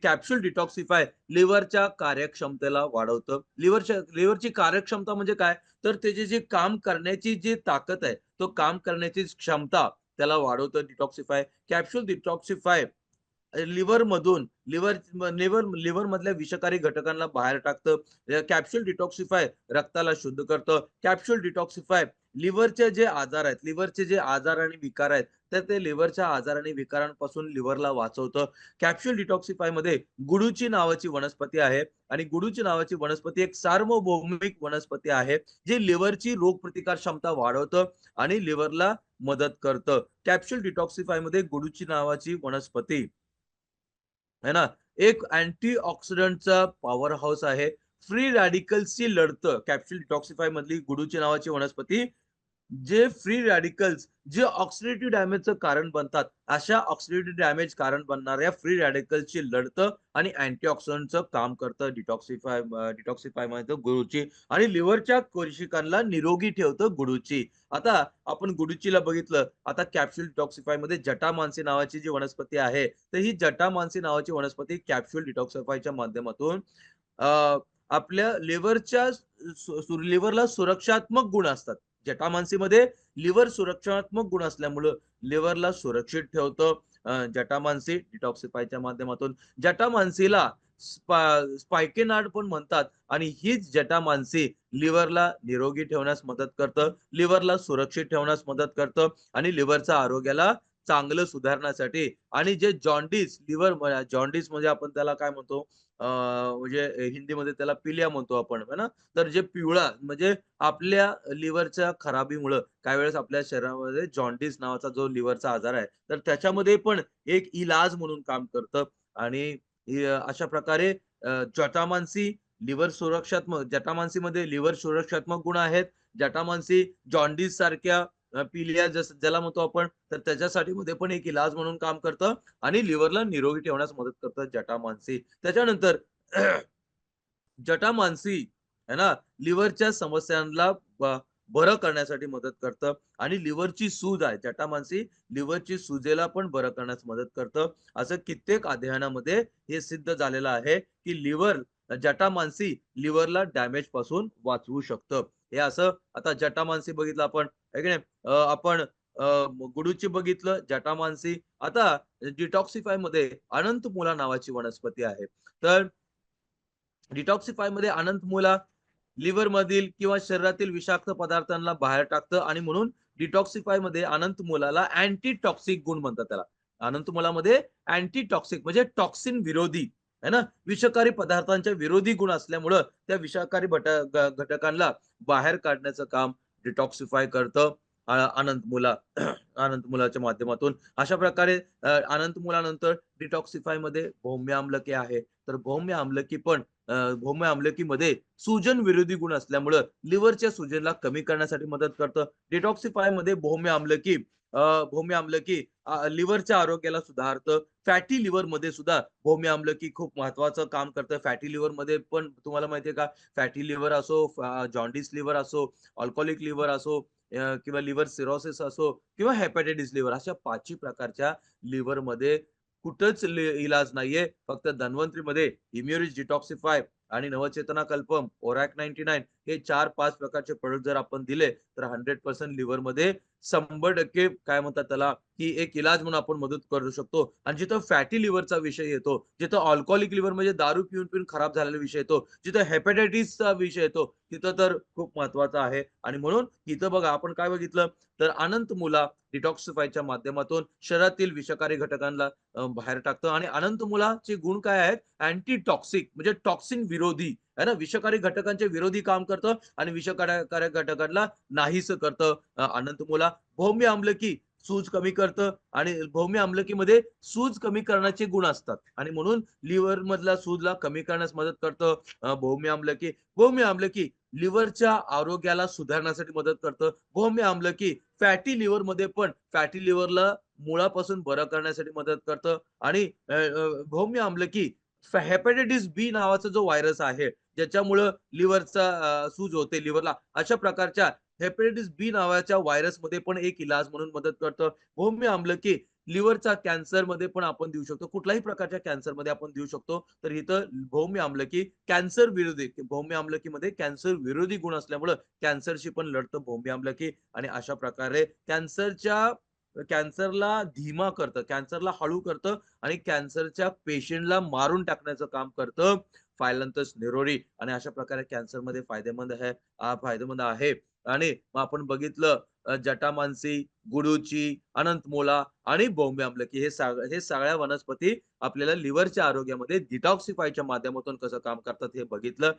Capsule detoxify लिव्हरच्या कार्यक्षमतेला वाढवतं. लिव्हरची कार्यक्षमता म्हणजे काय? तर त्याचे जे काम करण्याची जी ताकद आहे, तो काम करण्याची क्षमता त्याला वाढवतं डिटॉक्सिफाय. कॅप्सूल डिटॉक्सिफाय लिव्हरमधून लिव्हर मधल्या विषकारी घटकांना बाहेर टाकतं. कॅप्सूल डिटॉक्सिफाय रक्ताला शुद्ध करतं. कॅप्सूल डिटॉक्सिफाय लिव्हरचे जे आजार आहेत, लिव्हरचे जे आजार आणि विकार आहेत, तर ते लिव्हरच्या आजार आणि विकारांपासून लिव्हरला वाचवतं. कॅप्सूल डिटॉक्सिफायमध्ये गुडूची नावाची वनस्पती आहे आणि गुडूची नावाची वनस्पती एक सार्वभौमिक वनस्पती आहे, जी लिव्हरची रोगप्रतिकार क्षमता वाढवतं आणि लिव्हरला मदत करतं. कॅप्सूल डिटॉक्सिफायमध्ये गुडूची नावाची वनस्पती है ना, एक अँटीऑक्सिडंटचा पॉवर हाऊस आहे. फ्री रॅडिकल्सची लढतं. कॅप्सूल डिटॉक्सिफाय मधली गुडूची नावाची वनस्पती जे फ्री रॅडिकल्स जे ऑक्सिडेटिव्ह डॅमेजचं कारण बनतात, अशा ऑक्सिडेटिव्ह डॅमेज कारण बनणाऱ्या फ्री रॅडिकल्सची लढतं आणि अँटीऑक्सिडंटचं काम करतं डिटॉक्सिफाय म्हणतो गुळूची आणि लिव्हरच्या कोशिकांना निरोगी ठेवतं गुळूची. आता आपण गुडूचीला बघितलं, आता कॅप्सूल डिटॉक्सिफायमध्ये जटामांसी नावाची जी वनस्पती आहे, तर ही जटामांसी नावाची वनस्पती कॅप्सूल डिटॉक्सिफायच्या माध्यमातून अ, आपल्या लिव्हरच्या लिव्हरला सुरक्षात्मक गुण असतात. जटामांसीमध्ये लिव्हर सुरक्षात्मक गुण असल्यामुळं लिव्हरला सुरक्षित ठेवतं जटामांसी डिटॉक्सिफायच्या माध्यमातून. जटामांसीला स्पायकेनार्ड पण म्हणतात आणि हीच जटामांसी लिव्हरला निरोगी ठेवण्यास मदत करतं, लिव्हरला सुरक्षित ठेवण्यास मदत करतं आणि लिव्हरच्या आरोग्याला चांगलं सुधारण्यासाठी आणि जे जॉन्डिस म्हणजे आपण त्याला काय म्हणतो म्हणजे हिंदीमध्ये त्याला पिलिया म्हणतो आपण, है ना? तर जे पिवळा म्हणजे आपल्या लिव्हरच्या खराबीमुळं काही वेळेस आपल्या शरीरामध्ये जॉन्डिस नावाचा जो लिव्हरचा आजार आहे, तर त्याच्यामध्ये पण एक इलाज म्हणून काम करतं आणि अशा प्रकारे जटामांसी जटामांसीमध्ये लिव्हर सुरक्षात्मक गुण आहेत. जटामांसी जॉन्डिस सारख्या पिलिया जसं ज्याला म्हणतो आपण, तर त्याच्यासाठी मध्ये पण एक इलाज म्हणून काम करतं आणि लिव्हरला निरोगी ठेवण्यास मदत करतं जटामांसी. त्याच्यानंतर जटामांसी आहे ना, लिव्हरच्या समस्यांना ब बरं करण्यासाठी मदत करतं आणि लिव्हरची सूज आहे. जटामांसी लिव्हरची सुजेला पण बरं करण्यास मदत करतं. असं कित्येक अध्ययनामध्ये हे सिद्ध झालेलं आहे, की जटामांसी लिव्हरला डॅमेज पासून वाचवू शकतं. हे असं आता जटामांसी बघितलं आपण, आहे की नाही? आपण गुडूची बघितलं, जटामांसी. आता डिटॉक्सिफायमध्ये अनंतमुला नावाची वनस्पती आहे. तर डिटॉक्सिफायमध्ये अनंतमुला लिव्हरमधील किंवा शरीरातील विषाक्त पदार्थांना बाहेर टाकतं आणि म्हणून डिटॉक्सिफायमध्ये अनंतमुलाला अँटी टॉक्सिक गुण म्हणतात त्याला. अनंतमुलामध्ये अँटी टॉक्सिक म्हणजे टॉक्सिन विरोधी आहे ना, विषकारी पदार्थांच्या विरोधी गुण असल्यामुळं त्या विषाकारी घटकांना बाहेर काढण्याचं काम डिटॉक्सिफाय करतं अनंतमुला अनंतमुलाच्या माध्यमातून. अशा प्रकारे अनंतमुलानंतर डिटॉक्सिफायमध्ये भौम्य आम्लकी आहे. तर भौम्य आम्लकीमध्ये सूजन विरोधी गुण असल्यामुळं लिव्हरच्या सूजनला कमी करण्यासाठी मदत करतं. डिटॉक्सिफायमध्ये भौम्य आम्लकी लिव्हरच्या आरोग्याला सुधारतं. फॅटी लिव्हरमध्ये सुद्धा भौम्य आम्लकी खूप महत्त्वाचं काम करतं. फॅटी लिव्हरमध्ये पण तुम्हाला माहिती आहे का, फॅटी लिव्हर असो, जॉन्डिस लिव्हर असो, अल्कोहलिक लिव्हर असो किंवा लिव्हर सिरोसिस असो किंवा हेपॅटायटिस लिव्हर अशा 5ही प्रकारच्या लिव्हरमध्ये कुठंच इलाज नाहीये. फक्त धन्वंतरीमध्ये इम्युरिज डिटॉक्सिफाय आणि नवचेतना कल्पम, ओरॅक 99 हे 4-5 प्रकारचे प्रॉडक्ट जर आपण दिले, तर 100% लिव्हरमध्ये 100% काय म्हणतात त्याला, की एक इलाज म्हणून आपण मदत करू शकतो. आणि जिथं फॅटी लिव्हरचा विषय येतो, जिथं अल्कोहलिक लिव्हर म्हणजे दारू पिऊन-पिऊन खराब झालेला विषय येतो, जिथं हेपॅटायटिसचा विषय येतो, तिथं तर खूप महत्वाचं आहे. आणि म्हणून इथं बघा आपण काय बघितलं, तर अनंत मुला डिटॉक्सिफायच्या माध्यमातून शरीरातील विषकारी घटकांना बाहेर टाकतं आणि अनंत मुलाचे गुण काय आहेत? अँटी टॉक्सिक म्हणजे टॉक्सिन विरोधी आहे ना, विषकारी घटकांचे विरोधी काम करतं आणि विषकारक घटकांना नाहीसं करतं. अनंत मुला भौम्य आम्लकी सूज कमी करतं आणि भौम्य आम्लकीमध्ये सूज कमी करण्याचे गुण असतात आणि म्हणून लिव्हर मधला सूजला कमी करण्यास मदत करतं भौम्य आम्लकी लिव्हरच्या आरोग्याला सुधारण्यासाठी मदत करतं. भौम्य आम्लकी फॅटी लिव्हरमध्ये पण फॅटी लिव्हरला मुळापासून बरं करण्यासाठी मदत करतं आणि भौम्य आम्लकी हेपॅटायटिस बी नावाचा जो व्हायरस आहे, ज्याच्यामुळं लिव्हरचा सूज होते लिव्हरला. अशा प्रकारच्या हेपॅटायटिस बी नावाच्या व्हायरसमध्ये पण एक इलाज म्हणून मदत करतं. भौम्य आम्लकी लिव्हरचा कॅन्सरमध्ये पण आपण देऊ शकतो. कुठल्याही प्रकारच्या कॅन्सरमध्ये आपण देऊ शकतो. तर इथं भौम्य आम्लकी कॅन्सर विरोधी भौम्य आम्लकीमध्ये कॅन्सर विरोधी गुण असल्यामुळं कॅन्सरशी पण लढतं भौम्य आम्लकी आणि अशा प्रकारे कॅन्सरला धीमा करतं, कॅन्सरला हळू करतं आणि कॅन्सरच्या पेशंटला मारून टाकण्याचं काम करतं फायलंथस निरोरी आणि अशा प्रकारे कॅन्सरमध्ये फायदेमंद आहे. आणि मग आपण बघितलं जटामांसी, गुडूची, अनंतमोला आणि बॉम्बे आमलकी हे सगळ्या वनस्पती आपल्याला लिव्हरच्या आरोग्यामध्ये डिटॉक्सिफायच्या माध्यमातून कसं काम करतात हे बघितलं.